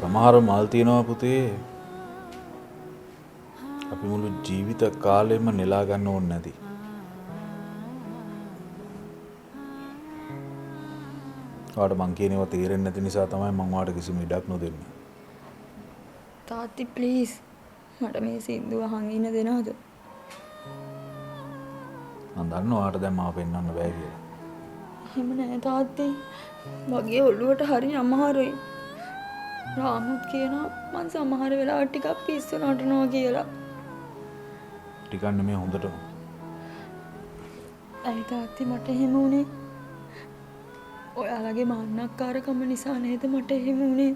සමහර මල් තියෙනවා පුතේ. අපි මුළු ජීවිත කාලෙම නෙලා ගන්න ඕනේ නැති. ඔයාට මං කියනවා තේරෙන්නේ නැති නිසා තමයි මං ඔයාට කිසිම ඉඩක් නොදෙන්නේ. තාත්ති ප්ලීස් මට මේ සින්දුව අහන් ඉන්න දෙනවද? මං දන්නවා ඔයාට දැන් මාව පෙන්වන්න බෑ කියලා. එහෙම නෑ තාත්ති. මගේ ඔළුවට හරි අමාරුයි. රාමුත් කියනවා මං සමහර වෙලාවට ටිකක් පිස්සු නටනවා කියලා. ටිකක් නෙමෙයි හොඳටම. ඇයි තාත්ති මට එහෙම වුනේ? ඔයාලගේ මාන්නක්කාරකම නිසා නේද මට එහෙම වුනේ?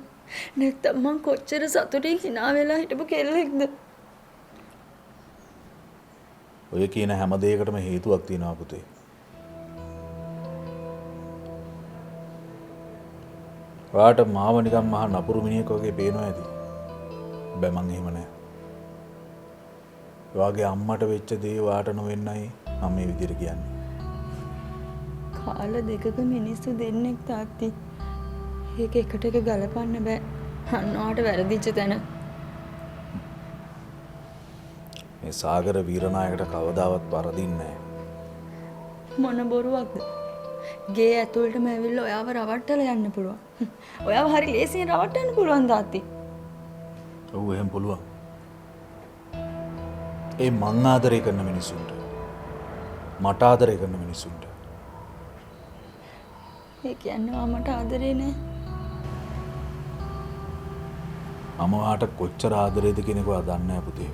නැත්තම් මං කොච්චර සතුටින් hina වෙලා හිටපු කෙල්ලෙක්ද? ඔය කියන හැම දෙයකටම හේතුවක් තියෙනවා පුතේ. ඔයාට මාව නිකන් මහා නපුරු මිනිහෙක් වගේ පේනවා ඇති. බෑ මං එහෙම නෑ. ඔයාගේ අම්මට වෙච්ච දේ ඔයාට නොවෙන්නයි මම මේ විදිහට කියන්නේ. කාල දෙකක මිනිස්සු දෙන්නෙක් තාත්ති. ඒක එකට එක ගලපන්න බෑ. අන්නවට වැරදිච්ච තැන. මේ සාගර වීරනායකට කවදාවත් වරදින්නේ නෑ. මොන බොරුවක්ද? ගේ ඇතුළටම ඇවිල්ලා ඔයාව රවට්ටලා යන්න පුළුවන්. ඔයාව හරි ලේසියෙන් රවට්ටන්න පුළුවන් තාත්ති. ඔව් එහෙම පුළුවන්. ඒ මං ආදරය කරන මිනිස්සුන්ට මට ආදරය කරන මිනිස්සුන්ට ඒ කියන්නේ මට ආදරේ නෑ. මම ඔයාට කොච්චර ආදරේද කියන එක ඔයා දන්නේ නැහැ පුතේ.